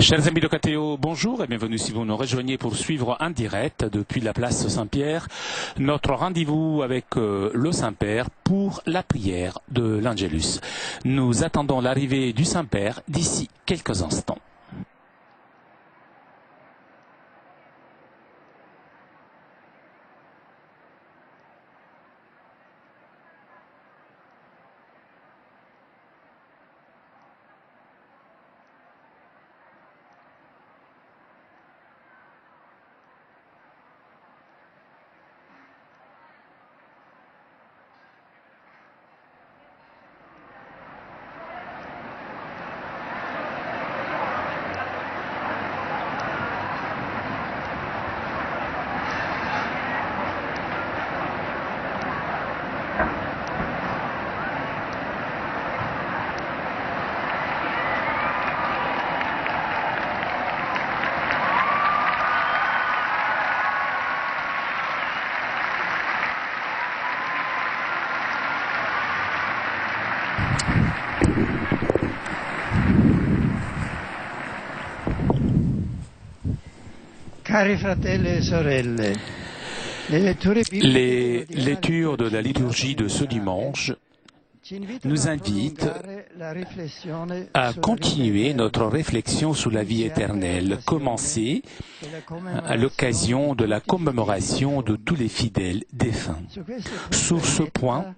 Chers amis de KTO, bonjour et bienvenue si vous nous rejoignez pour suivre en direct depuis la place Saint-Pierre notre rendez-vous avec le Saint-Père pour la prière de l'Angelus. Nous attendons l'arrivée du Saint-Père d'ici quelques instants. Cari fratelli e sorelle, les lectures de la liturgie de ce dimanche nous invitent à continuer notre réflexion sur la vie éternelle, commencée à l'occasion de la commémoration de tous les fidèles défunts. Sur ce point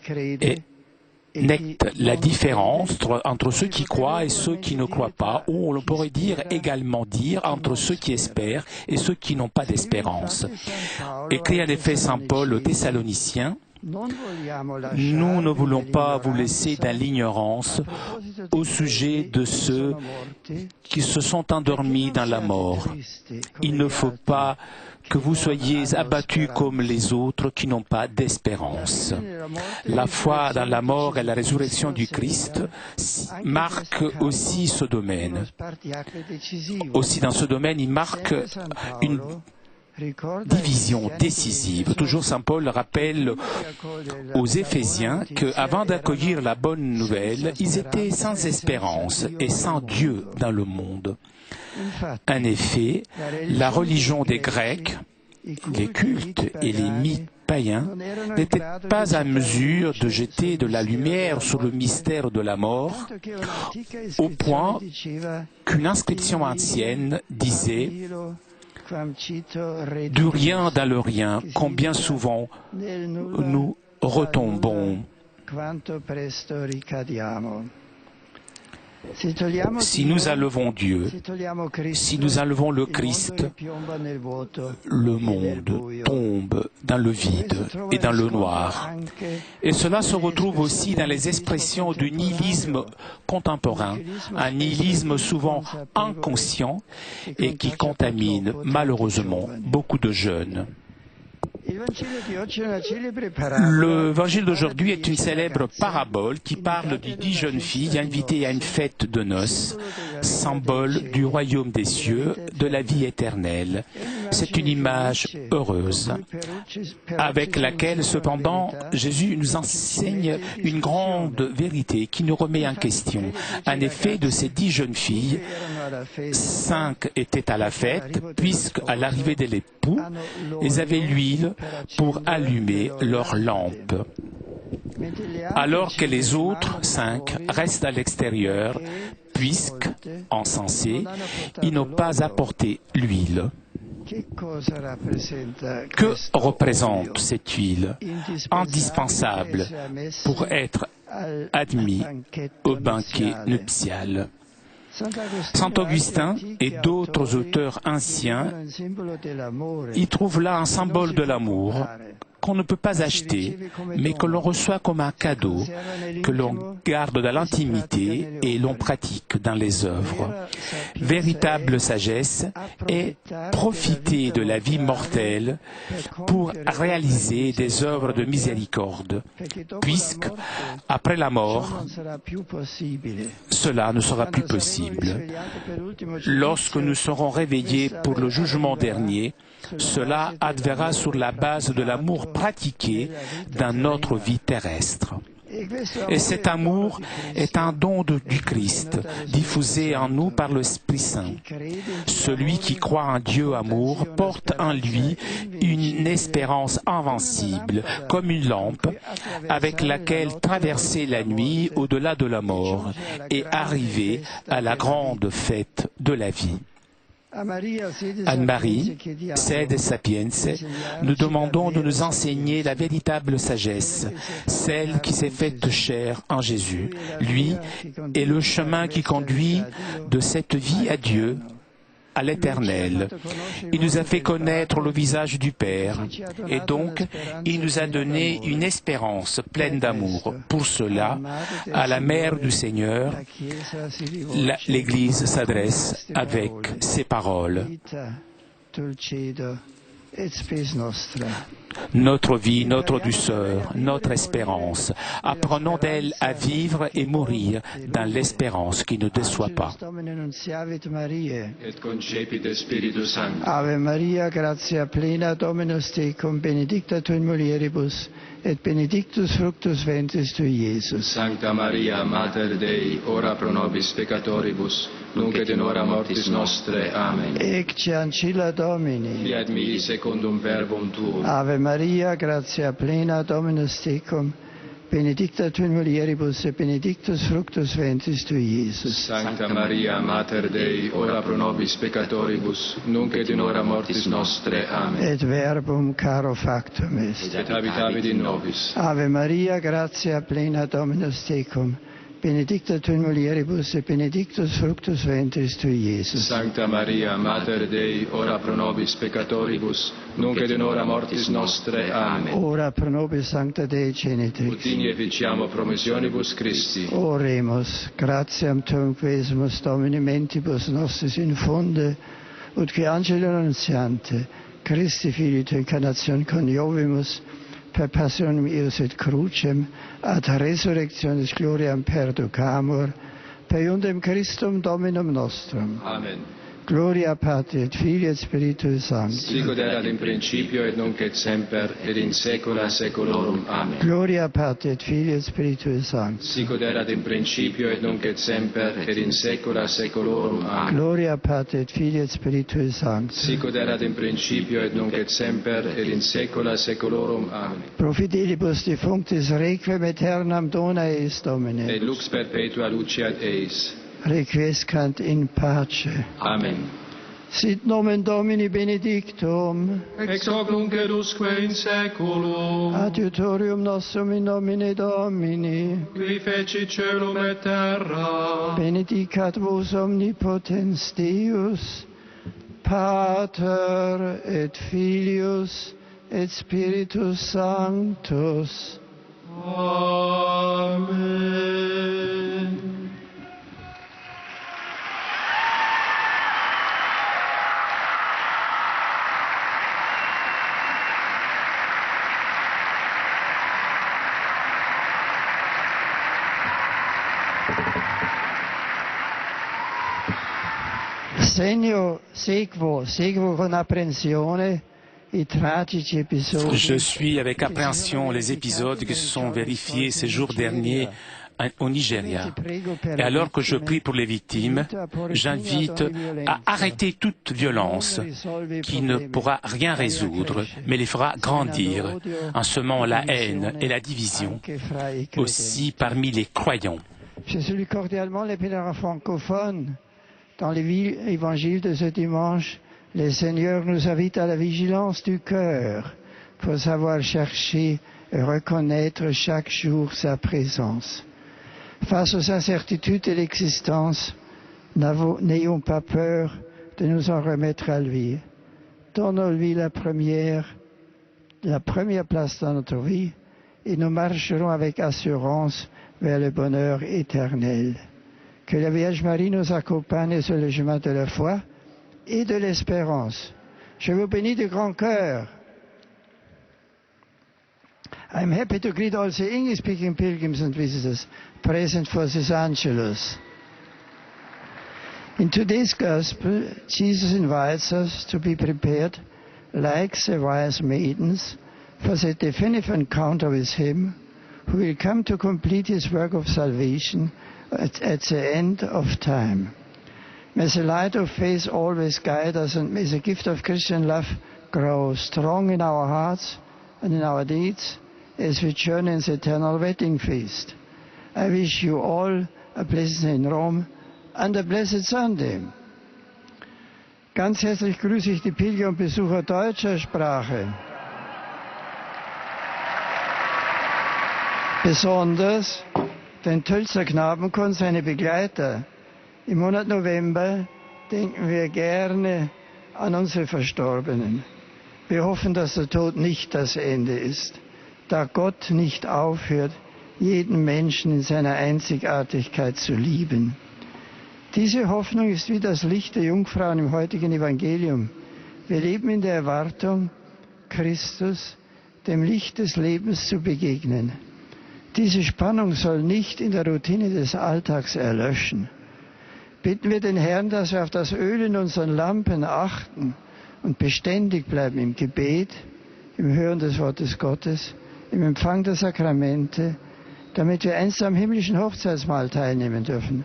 est nette la différence entre ceux qui croient et ceux qui ne croient pas, ou on pourrait également dire entre ceux qui espèrent et ceux qui n'ont pas d'espérance. Écrit en effet Saint Paul aux Thessaloniciens, nous ne voulons pas vous laisser dans l'ignorance au sujet de ceux qui se sont endormis dans la mort. Il ne faut pas que vous soyez abattus comme les autres qui n'ont pas d'espérance. La foi dans la mort et la résurrection du Christ marque aussi ce domaine. Aussi dans ce domaine, il marque une division décisive. Toujours Saint Paul rappelle aux Éphésiens qu'avant d'accueillir la bonne nouvelle, ils étaient sans espérance et sans Dieu dans le monde. En effet, la religion des Grecs, les cultes et les mythes païens n'étaient pas à mesure de jeter de la lumière sur le mystère de la mort, au point qu'une inscription ancienne disait « Du rien dans le rien, combien souvent nous retombons ». Si nous enlevons Dieu, si nous enlevons le Christ, le monde tombe dans le vide et dans le noir. Et cela se retrouve aussi dans les expressions du nihilisme contemporain, un nihilisme souvent inconscient et qui contamine malheureusement beaucoup de jeunes. L'évangile d'aujourd'hui est une célèbre parabole qui parle de 10 jeunes filles invitées à une fête de noces, symbole du royaume des cieux, de la vie éternelle. C'est une image heureuse, avec laquelle cependant Jésus nous enseigne une grande vérité qui nous remet en question. En effet, de ces 10 jeunes filles, 5 étaient à la fête, puisqu'à l'arrivée de l'époux, ils avaient l'huile pour allumer leurs lampes, alors que les autres 5 restent à l'extérieur, puisque, encensés, ils n'ont pas apporté l'huile. Que représente cette huile, indispensable pour être admis au banquet nuptial? Saint Augustin et d'autres auteurs anciens y trouvent là un symbole de l'amour qu'on ne peut pas acheter, mais que l'on reçoit comme un cadeau, que l'on garde dans l'intimité et l'on pratique dans les œuvres. Véritable sagesse est profiter de la vie mortelle pour réaliser des œuvres de miséricorde, puisque, après la mort, cela ne sera plus possible. Lorsque nous serons réveillés pour le jugement dernier, cela adviendra sur la base de l'amour pratiqué dans notre vie terrestre. Et cet amour est un don du Christ, diffusé en nous par l'Esprit Saint. Celui qui croit en Dieu amour porte en lui une espérance invincible, comme une lampe, avec laquelle traverser la nuit au-delà de la mort et arriver à la grande fête de la vie. Anne-Marie, Sede Sapienze, nous demandons de nous enseigner la véritable sagesse, celle qui s'est faite chair en Jésus. Lui est le chemin qui conduit de cette vie à Dieu, à l'éternel. Il nous a fait connaître le visage du Père et donc il nous a donné une espérance pleine d'amour. Pour cela, à la Mère du Seigneur, l'Église s'adresse avec ces paroles. Notre vie, notre douceur, notre espérance. Apprenons d'elle à vivre et mourir dans l'espérance qui ne déçoit pas. Et concepite Spiritus Sancti. Ave Maria, gratia plena, Dominus tecum, benedicta tu in mulieribus, et benedictus fructus ventris tui, Iesus. Sancta Maria, Mater Dei, ora pro nobis peccatoribus, nunc et in hora mortis nostre. Amen. Ecce ancilla Domini. Fiat mihi secundum verbum tuum. Ave Maria, gratia plena, Dominus tecum, benedicta tu in mulieribus, et benedictus fructus ventris tui, Iesus. Sancta Maria, Mater Dei, ora pro nobis peccatoribus, nunc et in hora mortis nostre. Amen. Et verbum caro factum est. Et habitavit in nobis. Ave Maria, gratia plena, Dominus tecum, benedicta tu in mulieribus, et benedictus fructus ventris tui, Iesus. Sancta Maria, Mater Dei, ora pro nobis peccatoribus, nunc et in hora mortis nostre. Amen. Ora pro nobis sancta Dei Genitrix. Utini efficiamo promissionibus Christi. Oremus, gratiam tuum quesumus Domini mentibus nostris infunde, ut que angelo annunciante, Christi Filii tu incarnation coniovimus, per passionem eius et crucem, ad resurrectionis gloriam perducamur, per iundem Christum Dominum nostrum. Amen. Gloria Patri et Filii et Spiritui Sancti. Sicut erat in principio et nunc et semper et in saecula saeculorum. Amen. Gloria Patri et Filii et Spiritui Sancti. Sicut erat in principio et nunc et semper et in saecula saeculorum. Amen. Gloria Patri et Filii et Spiritui Sancti. Sicut erat in principio et nunc et semper et in saecula saeculorum. Amen. Pro fidelibus defunctis requiem aeternam dona eis Domine. Et lux perpetua luceat eis. Requiescant in pace. Amen. Sit nomen Domini benedictum. Ex hoc nunc et usque in saeculum. Adiutorium nostrum in nomine Domini. Qui feci caelum et terra. Benedicat vos omnipotens Deus, Pater et Filius et Spiritus Sanctus. Amen. Seguo con apprensione i tragici episodi. Je suis avec appréhension les épisodes qui se sont vérifiés ces jours derniers au Nigeria. Et alors que je prie pour les victimes, j'invite à arrêter toute violence qui ne pourra rien résoudre, mais les fera grandir en semant la haine et la division, aussi parmi les croyants. Je salue cordialement les pèlerins francophones. Dans l'évangile de ce dimanche, le Seigneur nous invite à la vigilance du cœur pour savoir chercher et reconnaître chaque jour sa présence. Face aux incertitudes de l'existence, n'ayons pas peur de nous en remettre à lui. Donnons-lui la première place dans notre vie et nous marcherons avec assurance vers le bonheur éternel. Que la Vierge Marie nous accompagne sur le chemin de la foi et de l'espérance. Je vous bénis de grand cœur. I'm happy to greet all the English-speaking pilgrims and visitors present for this Angelus. In today's Gospel, Jesus invites us to be prepared, like the wise maidens, for the definitive encounter with Him, who will come to complete his work of salvation at the end of time. May the light of faith always guide us, and may the gift of Christian love grow strong in our hearts and in our deeds as we journey in the eternal wedding feast. I wish you all a blessed day in Rome and a blessed Sunday. Ganz herzlich grüße ich die Pilger und Besucher deutscher Sprache. Besonders den Tölzer Knabenchor und seine Begleiter. Im Monat November denken wir gerne an unsere Verstorbenen. Wir hoffen, dass der Tod nicht das Ende ist, da Gott nicht aufhört, jeden Menschen in seiner Einzigartigkeit zu lieben. Diese Hoffnung ist wie das Licht der Jungfrauen im heutigen Evangelium. Wir leben in der Erwartung, Christus, dem Licht des Lebens, zu begegnen. Diese Spannung soll nicht in der Routine des Alltags erlöschen. Bitten wir den Herrn, dass wir auf das Öl in unseren Lampen achten und beständig bleiben im Gebet, im Hören des Wortes Gottes, im Empfang der Sakramente, damit wir einst am himmlischen Hochzeitsmahl teilnehmen dürfen.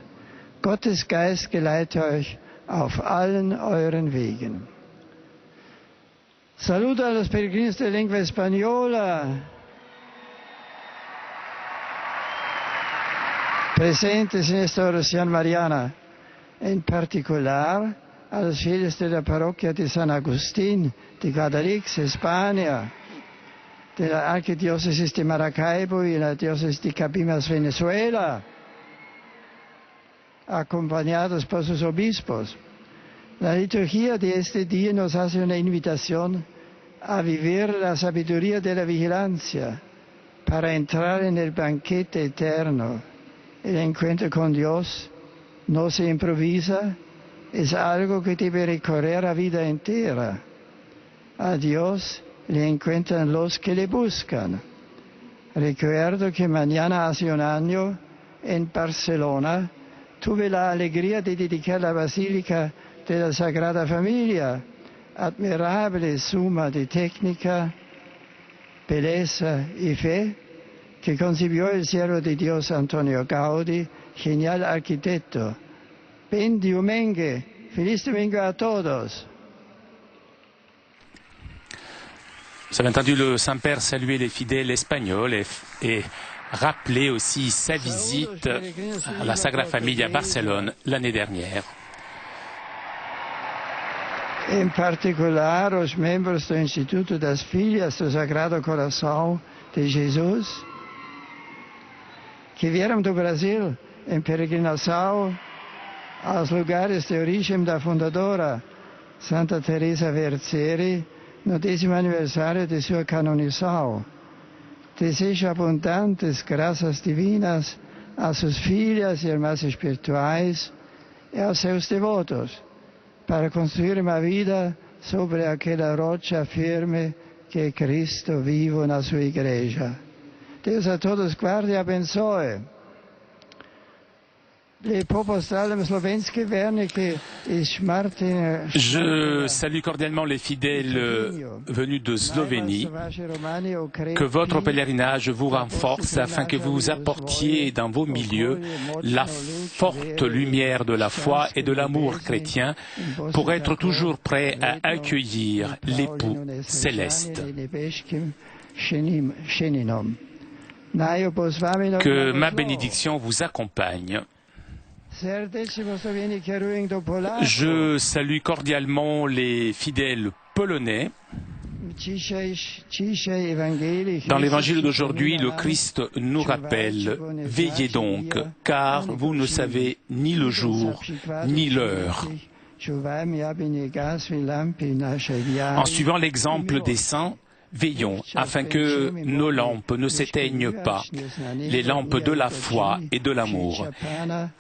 Gottes Geist geleite euch auf allen euren Wegen. Saludo a los peregrinos de lengua española. Presentes en esta oración mariana, en particular a los fieles de la parroquia de San Agustín, de Guadalix, España, de la arquidiócesis de Maracaibo y la diócesis de Cabimas, Venezuela, acompañados por sus obispos. La liturgia de este día nos hace una invitación a vivir la sabiduría de la vigilancia para entrar en el banquete eterno. El encuentro con Dios no se improvisa, es algo que debe recorrer la vida entera. A Dios le encuentran los que le buscan. Recuerdo que mañana hace un año en Barcelona tuve la alegría de dedicar la Basílica de la Sagrada Familia, admirable suma de técnica, belleza y fe, que concibió el siervo de Dios Antonio Gaudí, genial arquitecto. Ben Diumenge, feliz domingo a todos. Vous avez entendu le Saint-Père saluer les fidèles espagnols et rappeler aussi sa visite à la Sagrada Familia à Barcelone l'année dernière. En particular, os membros do Instituto das Filhas do Sagrado Coração de Jesus, que vieram do Brasil em peregrinação aos lugares de origem da fundadora Santa Teresa Verceri, no 10º aniversário de sua canonização. Desejo abundantes graças divinas a suas filhas e irmãs espirituais e aos seus devotos, para construir uma vida sobre aquela rocha firme que é Cristo vivo na sua igreja. Deus a todos guarde e abençoe. Je salue cordialement les fidèles venus de Slovénie. Que votre pèlerinage vous renforce afin que vous apportiez dans vos milieux la forte lumière de la foi et de l'amour chrétien pour être toujours prêt à accueillir l'époux céleste. Que ma bénédiction vous accompagne. Je salue cordialement les fidèles polonais. Dans l'évangile d'aujourd'hui, le Christ nous rappelle, veillez donc, car vous ne savez ni le jour ni l'heure. En suivant l'exemple des saints, veillons afin que nos lampes ne s'éteignent pas, les lampes de la foi et de l'amour.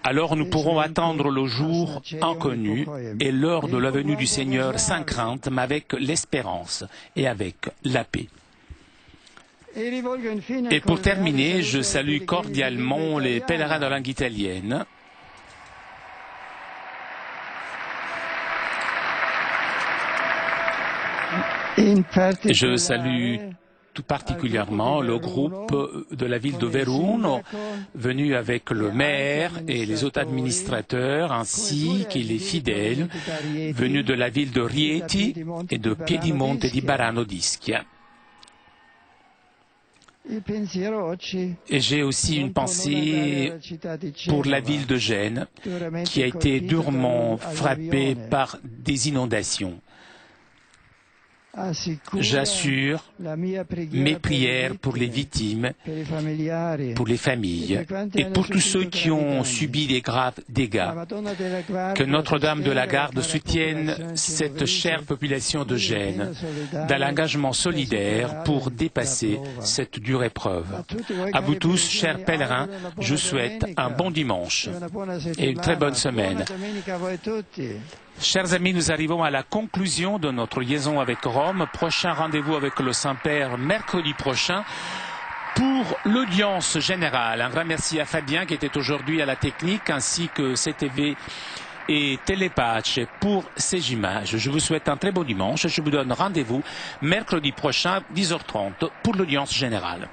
Alors nous pourrons attendre le jour inconnu et l'heure de la venue du Seigneur sans crainte, mais avec l'espérance et avec la paix. Et pour terminer, je salue cordialement les pèlerins de langue italienne. Je salue tout particulièrement le groupe de la ville de Veruno, venu avec le maire et les autres administrateurs, ainsi que les fidèles venus de la ville de Rieti et de Piedimonte di Barano d'Ischia. Et j'ai aussi une pensée pour la ville de Gênes, qui a été durement frappée par des inondations. J'assure mes prières pour les victimes, pour les familles et pour tous ceux qui ont subi des graves dégâts. Que Notre-Dame de la Garde soutienne cette chère population de Gênes dans l'engagement solidaire pour dépasser cette dure épreuve. À vous tous, chers pèlerins, je souhaite un bon dimanche et une très bonne semaine. Chers amis, nous arrivons à la conclusion de notre liaison avec Rome. Prochain rendez-vous avec le Saint-Père mercredi prochain pour l'audience générale. Un grand merci à Fabien qui était aujourd'hui à la technique ainsi que CTV et Télépace pour ces images. Je vous souhaite un très bon dimanche. Je vous donne rendez-vous mercredi prochain 10h30 pour l'audience générale.